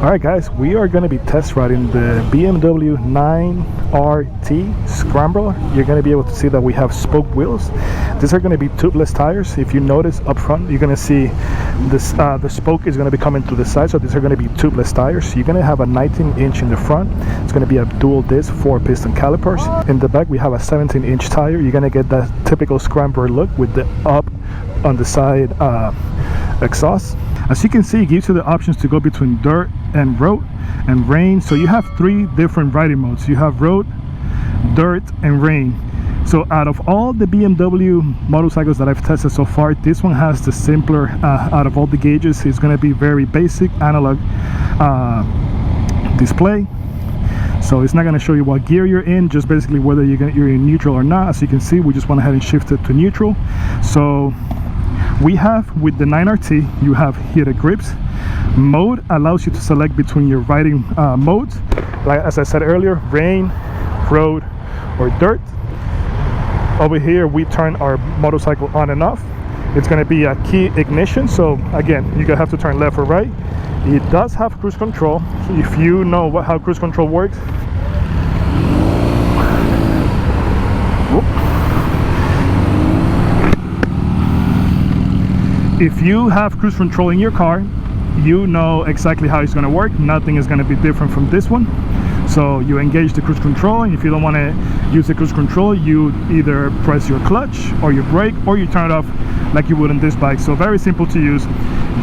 Alright guys, we are going to be test riding the BMW 9RT Scrambler. You're going to be able to see that we have spoke wheels. These are going to be tubeless tires. If you notice up front, you're going to see this, the spoke is going to be coming to the side, so these are going to be tubeless tires. You're going to have a 19-inch in the front. It's going to be a dual disc 4-piston calipers. In the back we have a 17-inch tire. You're going to get that typical Scrambler look with the up on the side exhaust. As you can see, it gives you the options to go between dirt and road and rain. So you have 3 different riding modes. You have road, dirt, and rain. So out of all the BMW motorcycles that I've tested so far, this one has the simpler out of all the gauges. It's going to be very basic analog display. So it's not going to show you what gear you're in, just basically whether you're in neutral or not. As you can see, we just went ahead and shifted to neutral. So we have, with the 9RT, you have heated grips. Mode allows you to select between your riding modes, like as I said earlier, rain, road, or dirt. Over here we turn our motorcycle on and off. It's going to be a key ignition, so again, you're going to have to turn left or right. It does have cruise control. If you know how cruise control works, if you have cruise control in your car, you know exactly how it's going to work. Nothing is going to be different from this one. So you engage the cruise control, and if you don't want to use the cruise control, you either press your clutch or your brake, or you turn it off like you would on this bike. So very simple to use.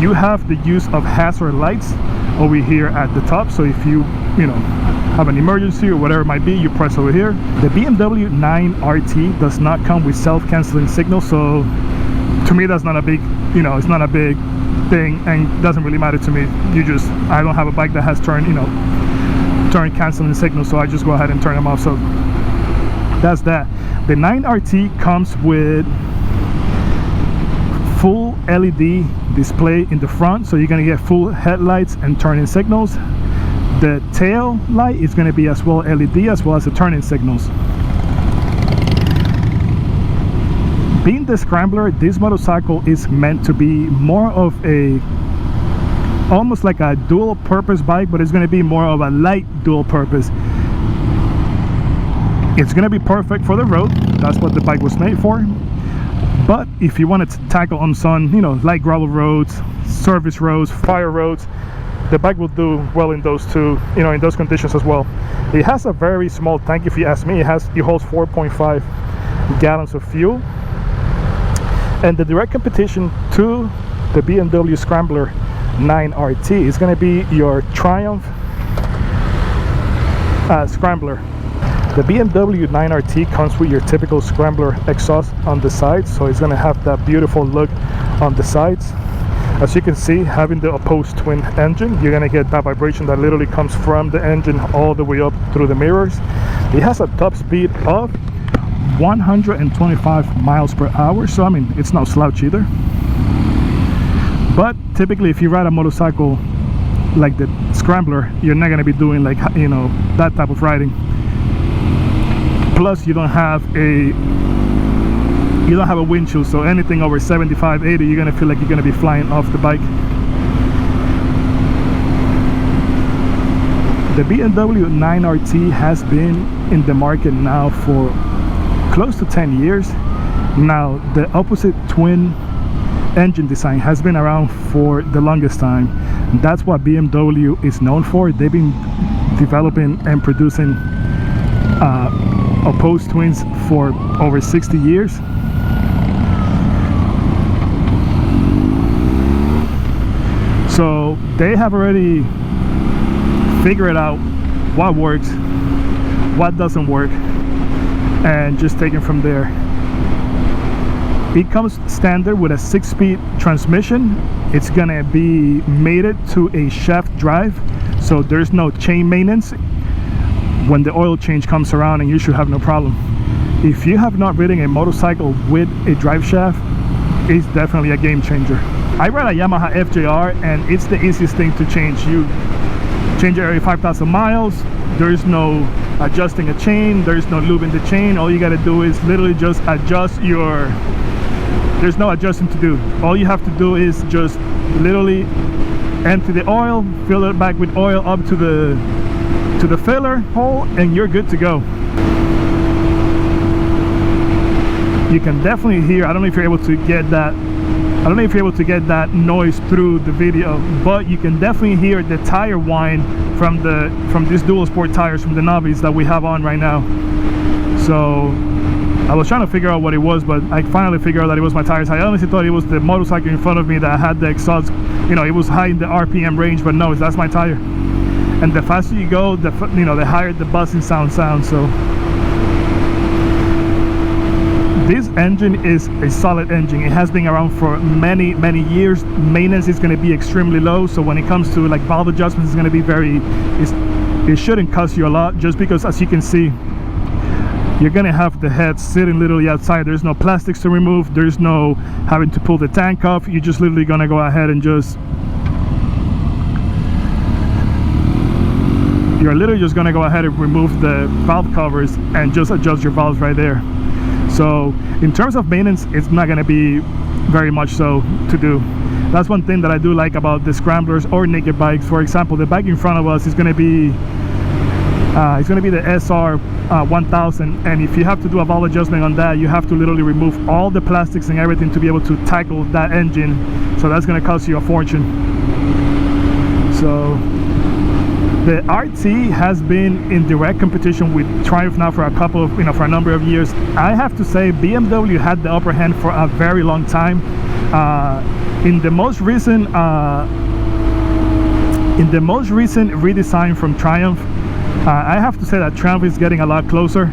You have the use of hazard lights over here at the top, so if you have an emergency or whatever it might be, you press over here. The BMW 9RT does not come with self-canceling signal, so to me that's not a big, it's not a big thing, and doesn't really matter to me. I don't have a bike that has turn canceling signal, so I just go ahead and turn them off. So that's that. The 9RT comes with full LED display in the front, so you're going to get full headlights and turning signals. The tail light is going to be as well LED, as well as the turning signals. Being the Scrambler, this motorcycle is meant to be more of almost like a dual purpose bike, but it's going to be more of a light dual purpose. It's going to be perfect for the road. That's what the bike was made for. But if you wanted to tackle on some light gravel roads, service roads, fire roads, the bike will do well in those two, in those conditions as well. It has a very small tank, if you ask me. It holds 4.5 gallons of fuel. And the direct competition to the BMW Scrambler 9RT is going to be your Triumph Scrambler. The BMW 9RT comes with your typical Scrambler exhaust on the sides, so it's going to have that beautiful look on the sides. As you can see, having the opposed twin engine, you're going to get that vibration that literally comes from the engine all the way up through the mirrors. It has a top speed of 125 miles per hour, so I mean, it's no slouch either. But typically, if you ride a motorcycle like the Scrambler, you're not going to be doing like that type of riding. Plus, you don't have a windshield, so anything over 75, 80, you're going to feel like you're going to be flying off the bike. The BMW 9RT has been in the market now for close to 10 years. Now, the opposite twin engine design has been around for the longest time. That's what BMW is known for. They've been developing and producing opposed twins for over 60 years. So they have already figured out what works, what doesn't work, and just take it from there. It comes standard with a 6-speed transmission. It's gonna be mated to a shaft drive, so there's no chain maintenance when the oil change comes around, and you should have no problem. If you have not ridden a motorcycle with a drive shaft, it's definitely a game changer. I ride a Yamaha FJR, and it's the easiest thing to change. You change it every 5,000 miles. There's no adjusting a chain, there's no lubing the chain. All you got to do is literally just adjust there's no adjusting to do. All you have to do is just literally empty the oil, fill it back with oil up to the filler hole, and you're good to go. You can definitely hear, I don't know if you're able to get that, I don't know if you're able to get that noise through the video, but you can definitely hear the tire whine from these dual sport tires from the Navis that we have on right now. So I was trying to figure out what it was, but I finally figured out that it was my tires. I honestly thought it was the motorcycle in front of me that had the exhaust, you know, it was high in the RPM range, but no, that's my tire. And the faster you go, the higher the buzzing sounds. So this engine is a solid engine. It has been around for many years. Maintenance is going to be extremely low, so when it comes to like valve adjustments, it's going to be it shouldn't cost you a lot, just because, as you can see, you're gonna have the head sitting literally outside. There's no plastics to remove, there's no having to pull the tank off. You're just literally gonna go ahead and you're literally just gonna go ahead and remove the valve covers and just adjust your valves right there. So in terms of maintenance, it's not gonna be very much so to do. That's one thing that I do like about the Scramblers or naked bikes. For example, the bike in front of us is gonna be the SR 1000, and if you have to do a valve adjustment on that, you have to literally remove all the plastics and everything to be able to tackle that engine. So that's going to cost you a fortune. So the RT has been in direct competition with Triumph now for for a number of years. I have to say BMW had the upper hand for a very long time. In the most recent redesign from Triumph, I have to say that Triumph is getting a lot closer.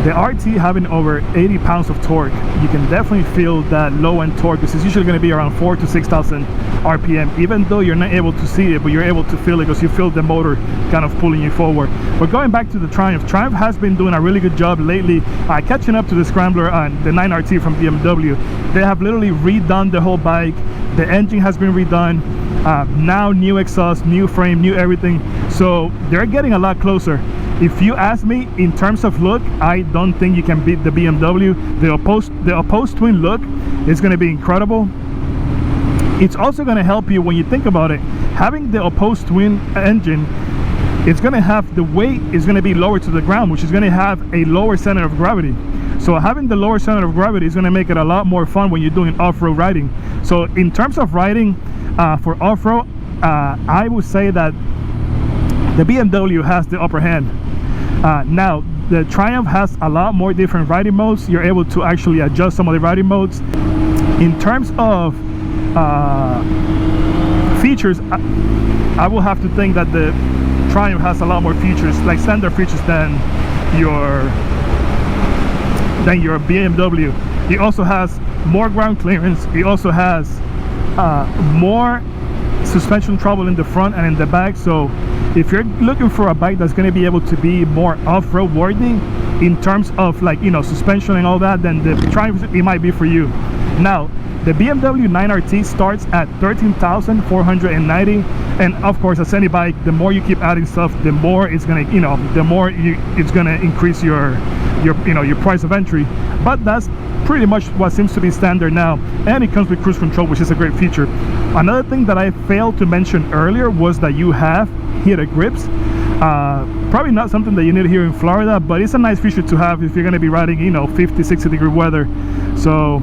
The RT having over 80 pounds of torque, you can definitely feel that low-end torque. This is usually going to be around 4,000 to 6,000 RPM, even though you're not able to see it, but you're able to feel it because you feel the motor kind of pulling you forward. But going back to the Triumph has been doing a really good job lately catching up to the Scrambler and the nineT from BMW. They have literally redone the whole bike. The engine has been redone. Now new exhaust, new frame, new everything. So they're getting a lot closer. If you ask me, in terms of look, I don't think you can beat the BMW. The opposed twin look is going to be incredible. It's also going to help you when you think about it. Having the opposed twin engine, it's going to have the weight is going to be lower to the ground, which is going to have a lower center of gravity. So having the lower center of gravity is going to make it a lot more fun when you're doing off-road riding. So in terms of riding for off-road, I would say that the BMW has the upper hand. Now the Triumph has a lot more different riding modes. You're able to actually adjust some of the riding modes. In terms of features, I will have to think that the Triumph has a lot more features, like standard features, than your BMW. It also has more ground clearance. It also has more suspension trouble in the front and in the back. So if you're looking for a bike that's going to be able to be more off-road worthy in terms of, like, you know, suspension and all that, then the Triumph, it might be for you. Now the BMW nineT starts at 13,490, and of course, as any bike, the more you keep adding stuff, the more it's gonna, you know, it's gonna increase your price of entry. But that's pretty much what seems to be standard now, and it comes with cruise control, which is a great feature. Another thing that I failed to mention earlier was that you have heated grips. Probably not something that you need here in Florida, but it's a nice feature to have if you're going to be riding, you know, 50-60 degree weather. So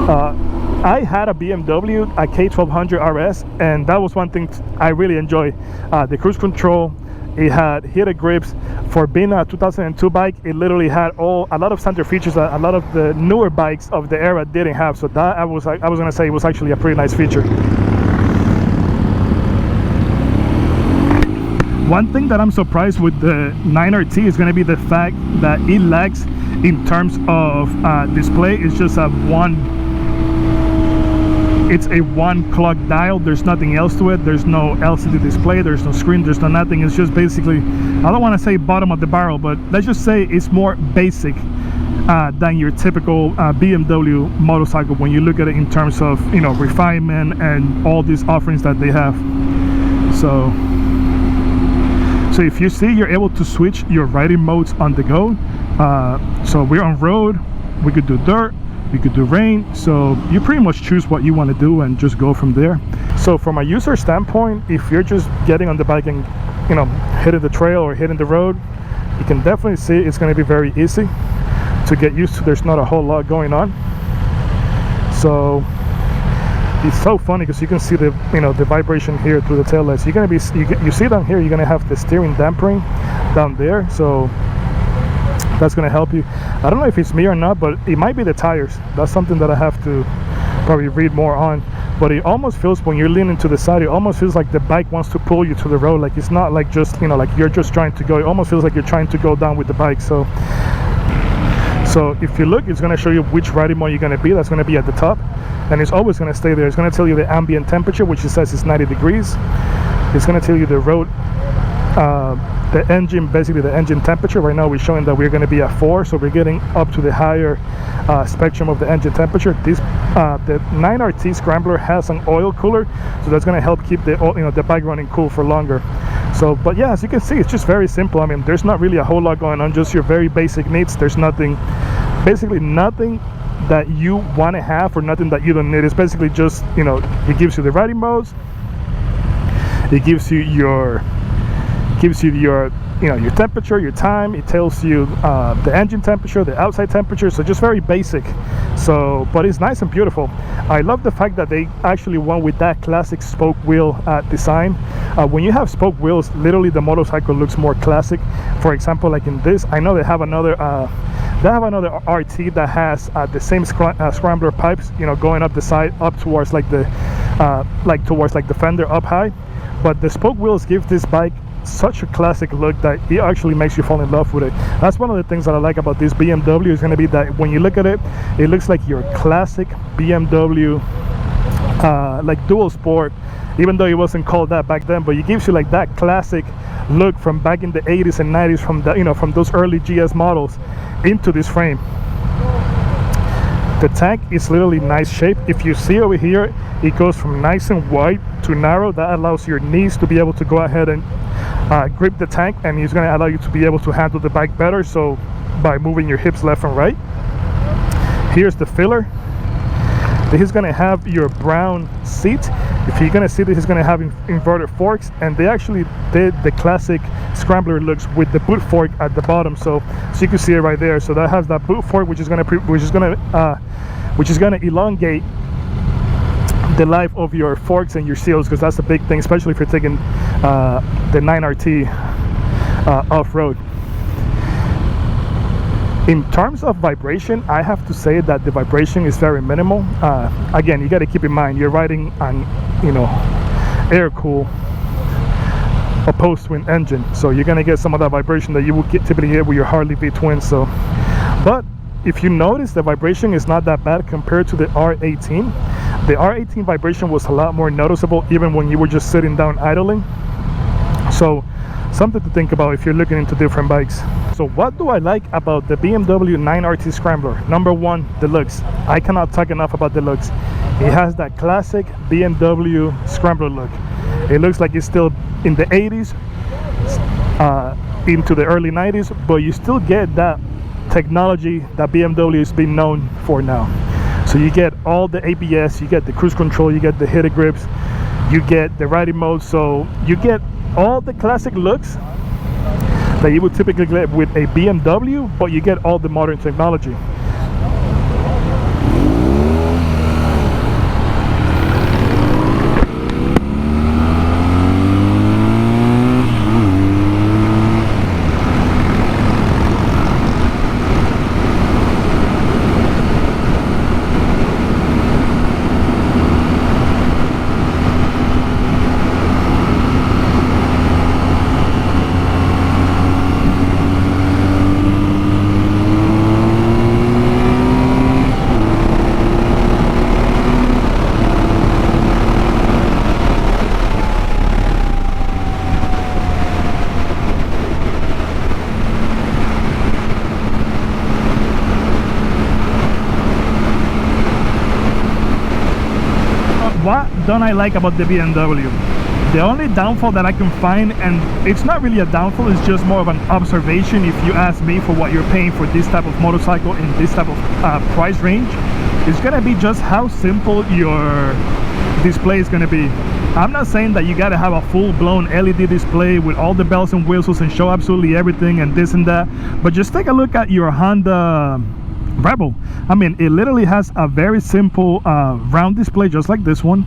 I had a BMW, a K1200 RS, and that was one thing I really enjoyed. The cruise control, it had heated grips. For being a 2002 bike, it literally had a lot of standard features that a lot of the newer bikes of the era didn't have. So that I was gonna say it was actually a pretty nice feature. One thing that I'm surprised with the nineT is gonna be the fact that it lacks in terms of display. It's just it's a one clock dial. There's nothing else to it. There's no LCD display, there's no screen, there's no nothing. It's just basically, I don't want to say bottom of the barrel, but let's just say it's more basic than your typical BMW motorcycle when you look at it in terms of, you know, refinement and all these offerings that they have. So So if you see, you're able to switch your riding modes on the go. So we're on road, we could do dirt, we could do rain, so you pretty much choose what you want to do and just go from there. So from a user standpoint, if you're just getting on the bike and, you know, hitting the trail or hitting the road, you can definitely see it's going to be very easy to get used to. There's not a whole lot going on. So it's so funny because you can see the, you know, the vibration here through the tail lights. You're going to be, you see down here, you're going to have the steering dampering down there, so that's going to help you. I don't know if it's me or not, but it might be the tires. That's something that I have to probably read more on. But it almost feels, when you're leaning to the side, it almost feels like the bike wants to pull you to the road. Like it's not like just, you know, like you're just trying to go. It almost feels like you're trying to go down with the bike. So if you look, it's going to show you which riding mode you're going to be. That's going to be at the top, and it's always going to stay there. It's going to tell you the ambient temperature, which it says is 90 degrees. It's going to tell you the road, the engine, basically the engine temperature. Right now we're showing that we're going to be at 4, so we're getting up to the higher spectrum of the engine temperature. This the nineT Scrambler has an oil cooler, so that's going to help keep the, you know, the bike running cool for longer. So, but yeah, as you can see, it's just very simple. I mean, there's not really a whole lot going on, just your very basic needs. There's nothing, basically nothing that you want to have or nothing that you don't need. It's basically just, you know, it gives you the riding modes, it gives you your you know, your temperature, your time. It tells you the engine temperature, the outside temperature. So just very basic. So, but it's nice and beautiful. I love the fact that they actually went with that classic spoke wheel design. When you have spoke wheels, literally the motorcycle looks more classic. For example, like in this, I know they have another RT that has the same scrambler pipes, you know, going up the side, up towards like the towards like the fender up high. But the spoke wheels give this bike such a classic look that it actually makes you fall in love with it. That's one of the things that I like about this BMW, is going to be that when you look at it, it looks like your classic BMW like dual sport, even though it wasn't called that back then, but it gives you like that classic look from back in the 80s and 90s, from the, you know, from those early GS models into this frame. The tank is literally nice shape. If you see over here, it goes from nice and wide to narrow. That allows your knees to be able to go ahead and grip the tank, and it's going to allow you to be able to handle the bike better, so by moving your hips left and right. Here's the filler. This is going to have your brown seat. If you're going to see, this is going to have inverted forks, and they actually did the classic Scrambler looks with the boot fork at the bottom, so you can see it right there. So that has that boot fork, which is going to elongate the life of your forks and your seals, because that's a big thing, especially if you're taking the nineT off-road. In terms of vibration, I have to say that the vibration is very minimal. Again, you got to keep in mind you're riding on, you know, air cool opposed to an engine, so you're gonna get some of that vibration that you would typically get with your Harley V twin. So, but if you notice, the vibration is not that bad compared to the R18. The R18 vibration was a lot more noticeable even when you were just sitting down idling. So something to think about if you're looking into different bikes. So what do I like about the BMW nineT Scrambler? Number one, the looks. I cannot talk enough about the looks. It has that classic BMW Scrambler look. It looks like it's still in the 80s, into the early 90s, but you still get that technology that BMW has been known for now. So you get all the ABS, you get the cruise control, you get the heated grips, you get the riding mode, so you get all the classic looks that you would typically get with a BMW, but you get all the modern technology. What don't I like about the BMW? The only downfall that I can find, and it's not really a downfall, it's just more of an observation if you ask me, for what you're paying for this type of motorcycle in this type of price range, it's gonna be just how simple your display is gonna be. I'm not saying that you gotta have a full-blown LED display with all the bells and whistles and show absolutely everything and this and that, but just take a look at your Honda Rebel. I mean, it literally has a very simple round display just like this one,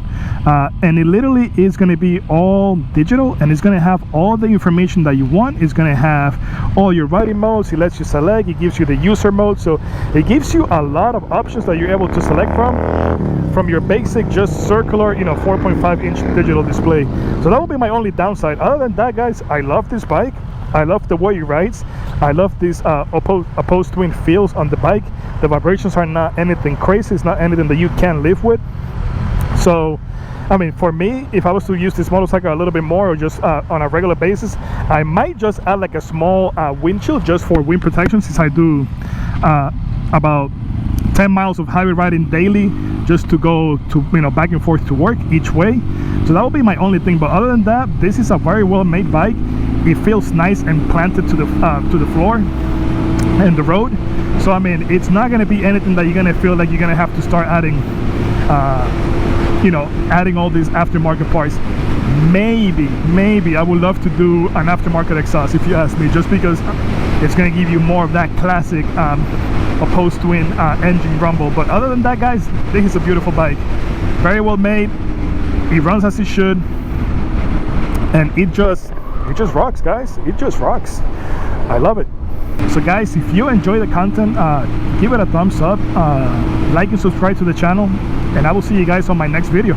and it literally is going to be all digital, and it's going to have all the information that you want. It's going to have all your riding modes. It lets you select, it gives you the user mode, so it gives you a lot of options that you're able to select from your basic just circular, you know, 4.5-inch digital display. So that will be my only downside. Other than that, guys, I love this bike. I love the way it rides. I love these opposed twin feels on the bike. The vibrations are not anything crazy. It's not anything that you can't live with. So, I mean, for me, if I was to use this motorcycle a little bit more, or just on a regular basis, I might just add like a small windshield just for wind protection, since I do about 10 miles of highway riding daily, just to go to, you know, back and forth to work each way. So that will be my only thing. But other than that, this is a very well made bike. It feels nice and planted to the floor and the road. So I mean, it's not going to be anything that you're going to feel like you're going to have to start adding you know, adding all these aftermarket parts. Maybe I would love to do an aftermarket exhaust, if you ask me, just because it's going to give you more of that classic opposed twin engine rumble. But other than that, guys, this is a beautiful bike, very well made. It runs as it should, and it just rocks, guys. It just rocks. I love it. So guys, if you enjoy the content, give it a thumbs up, like and subscribe to the channel, and I will see you guys on my next video.